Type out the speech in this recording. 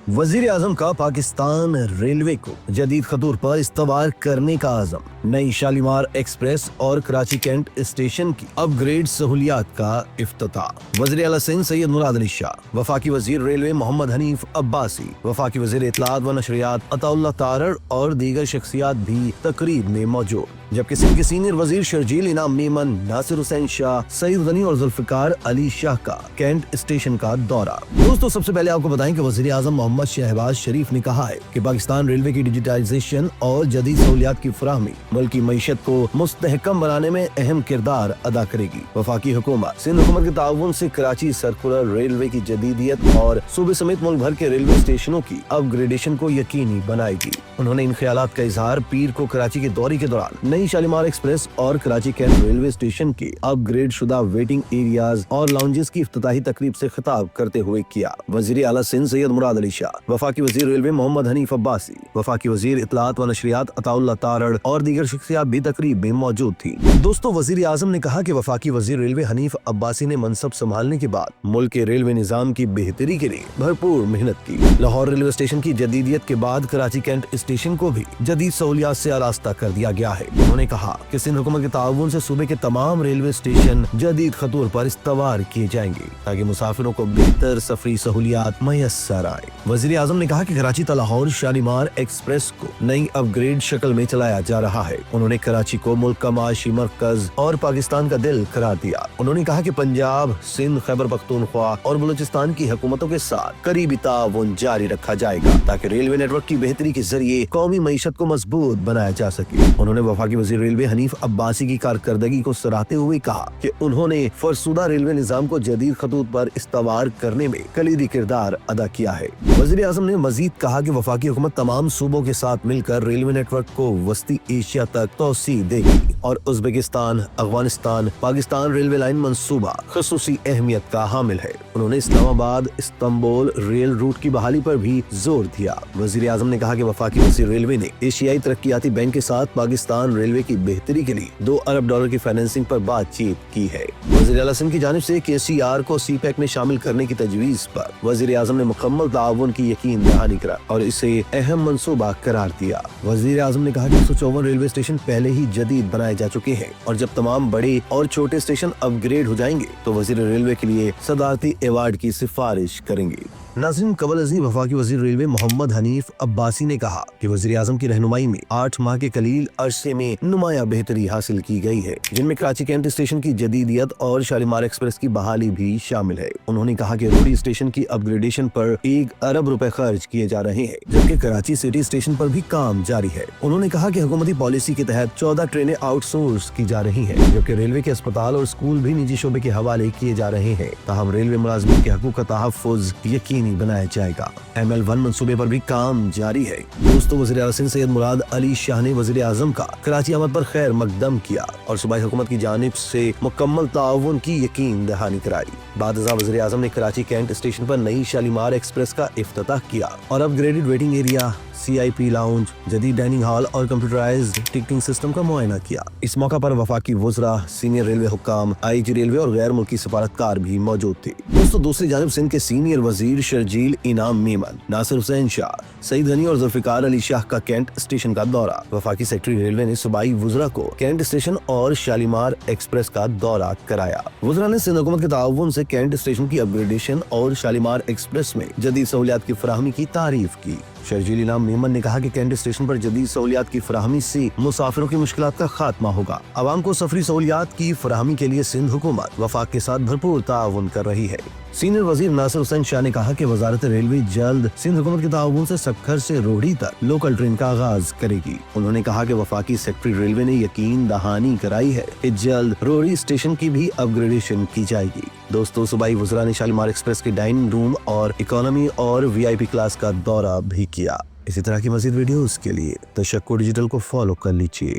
वजीर आजम का पाकिस्तान रेलवे को जदीद खतूर पर इस्तवार करने का आज़म। नई शालीमार एक्सप्रेस और कराची कैंट स्टेशन की अपग्रेड सहूलियात का इफ्तिताह। वज़ीर आला सिंध सैयद मुराद अली शाह, वफाकी वजीर रेलवे मोहम्मद हनीफ अब्बासी, वफाकी वजीर इत्तलात व नशरियात अताउल्लाह तारड़ और दीगर शख्सियात भी तकरीब में मौजूद। जबकि सिंध के सीनियर वजीर शर्जील इनाम मेमन, नासिर हुसैन शाह, सईद गनी और जुल्फिकार अली शाह का कैंट स्टेशन का दौरा। दोस्तों, सबसे पहले आपको बताएं कि वजीर आजम मोहम्मद शहबाज शरीफ ने कहा है कि पाकिस्तान रेलवे की डिजिटाइजेशन और जदीद सहूलियात की फराहमी मुल्क की मईशत को मुस्तहकम बनाने में अहम किरदार अदा करेगी। वफाकी हुकूमत सिंध हुकूमत के ताउन से कराची सर्कुलर रेलवे की जदीदियत और सूबे समेत मुल्क भर के रेलवे स्टेशनों की अपग्रेडेशन को यकीनी बनाएगी। उन्होंने इन ख्यालात का इजहार पीर को कराची के दौरे के दौरान नई शालीमार एक्सप्रेस और कराची कैंट रेलवे स्टेशन के अपग्रेड शुदा वेटिंग एरियाज और लाउंजेस की इफ्तिताही तकरीब से खिताब करते हुए किया। वजीर आला सिंध सैयद मुराद अली शाह, वफाकी वजीर रेलवे मोहम्मद हनीफ अब्बासी, वफाकी वजीर इत्तलात व नशरियात अताउल्लाह तारड़ और दीगर शख्सियात भी तकरीब में मौजूद थी। दोस्तों, वजीर आजम ने कहा कि वफाकी वजीर रेलवे हनीफ अब्बासी ने मनसब संभालने के बाद मुल्क के रेलवे निजाम की बेहतरी के लिए भरपूर मेहनत की। लाहौर रेलवे स्टेशन की जदीदियत के बाद कराची कैंट स्टेशन को भी जदीद सहूलियात से आरास्ता कर दिया गया है। उन्होंने कहा कि सिंध हुकूमत के ताउन से सूबे के तमाम रेलवे स्टेशन जदीद खतूर पर इस्तवार किए जाएंगे ताकि मुसाफिरों को बेहतर सफरी सहूलियात मयस्सर आए। वजीर आजम ने कहा कि कराची ता लाहौर शालीमार एक्सप्रेस को नई अपग्रेड शक्ल में चलाया जा रहा है। उन्होंने कराची को मुल्क का माशी मरकज और पाकिस्तान का दिल करार दिया। उन्होंने कहा कि पंजाब, सिंध, खैबर पख्तूनख्वा और बलूचिस्तान की हुकूमतों के साथ करीबी ताउन जारी रखा जाएगा ताकि रेलवे नेटवर्क की बेहतरी के जरिए कौमी मईशत को मजबूत बनाया जा सके। उन्होंने वफाकी वजीर रेलवे हनीफ अब्बासी की कारकर्दगी को सराहते हुए कहा कि उन्होंने फरसुदा रेलवे निजाम को जदीद खतूत पर इस्तवार करने में कलीदी किरदार अदा किया है। वजीर आजम ने मजीद कहा कि वफाकी हुकूमत तमाम सूबों के साथ मिलकर रेलवे नेटवर्क को वस्ती एशिया तक तोसी देगी और Uzbekistan, Afghanistan, Pakistan railway line मंसूबा खसूसी अहमियत का हामिल है। उन्होंने इस्लामाबाद इस्तांबुल रेल रूट की बहाली पर भी जोर दिया। वजीर आजम ने कहा कि वफाकी वजीर रेलवे ने एशियाई तरक्याती बैंक के साथ पाकिस्तान रेलवे की बेहतरी के लिए $2 अरब की फाइनेंसिंग पर बातचीत की है। वज़ीर आला सिंध की जानिब से KCR को CPEC में शामिल करने की तजवीज पर वज़ीर आज़म ने मुकम्मल ताउन की यकीन दहानी करा और इसे अहम मंसूबा करार दिया। वज़ीर आज़म ने कहा कि 154 रेलवे स्टेशन पहले ही जदीद बनाए जा चुके हैं और जब तमाम बड़े और छोटे स्टेशन अपग्रेड हो जाएंगे तो वज़ीर रेलवे के लिए सदारती अवार्ड की सिफारिश करेंगे। नाज़रीन, कबल अज़ीम वफाकी वज़ीर रेलवे मोहम्मद हनीफ अब्बासी ने कहा कि वज़ीर आज़म की रहनुमाई में 8 माह के कलील अरसे में नुमाया बेहतरी हासिल की गई है, जिनमें कराची कैंट स्टेशन की जदीदियत और शालीमार एक्सप्रेस की बहाली भी शामिल है। उन्होंने कहा कि रोडी स्टेशन की अपग्रेडेशन पर $1 अरब खर्च किए जा रहे हैं, जबकि कराची सिटी स्टेशन पर भी काम जारी है। उन्होंने कहा कि हुकूमती पॉलिसी के तहत 14 ट्रेनें आउटसोर्स की जा रही है, जबकि रेलवे के अस्पताल और स्कूल भी निजी शोबे के हवाले किए जा रहे हैं। ताहम रेलवे मुलाजमीन के हकूक का तहफ़्फ़ुज़ यकीनी बनाया जाएगा। ML1 मंसूबे पर भी काम जारी है। दोस्तों, वज़ीर आला सिंध सैयद मुराद अली शाह ने वज़ीर आज़म का कराची आमद पर खैर मकदम किया और सूबाई हुकूमत की जानिब से मुकम्मल ताउन की यकीन दहानी कराई। बाद वज़ीर आज़म ने कराची कैंट स्टेशन पर नई शालीमार एक्सप्रेस का इफ्तिताह किया और upgraded waiting area, CIP lounge, जदीद डाइनिंग हॉल और कंप्यूटराइज्ड टिकटिंग सिस्टम का मुआयना किया। इस मौका पर वफाकी वज़रा, सीनियर रेलवे हुक्काम, IG रेलवे और गैर मुल्की सफारतकार भी मौजूद थे। दोस्तों, दूसरी जानिब सिंध के सीनियर वजीर शर्जील इनाम मेमन, नासिर हुसैन शाह, सईद गनी और जुल्फिकार अली शाह का कैंट स्टेशन का दौरा। वफाकी सेक्रेटरी रेलवे ने सूबाई वज़रा को कैंट स्टेशन और शालीमार एक्सप्रेस का दौरा कराया। वज़रा ने सिंध हुकूमत के ताउन से कैंट स्टेशन की अपग्रेडेशन और शालीमार एक्सप्रेस में जदीद सहूलियात की फराहमी की तारीफ की। शर्जील इनाम मेमन ने कहा कि कैंट स्टेशन पर जदीद सहूलियात की फराहमी से मुसाफिरों की मुश्किलात का खात्मा होगा। आवाम को सफरी सहूलियात की फराहमी के लिए सिंध हुकूमत वफाक के साथ भरपूर ताउन कर रही है। सीनियर वजीर नासिर हुसैन शाह ने कहा कि वजारत रेलवे जल्द सिंध हुकूमत के ताउन से सक्खर से रोहड़ी तक लोकल ट्रेन का आगाज करेगी। उन्होंने कहा कि वफाकी सेक्रेटरी रेलवे ने यकीन दहानी कराई है कि जल्द रोहड़ी स्टेशन की भी अपग्रेडेशन की जाएगी। दोस्तों, सूबाई वज़रा ने शालीमार एक्सप्रेस के डाइनिंग रूम और इकोनॉमी और VIP क्लास का दौरा भी किया। इसी तरह की मज़ीद वीडियोस के लिए तशक्कुर डिजिटल को फॉलो कर लीजिए।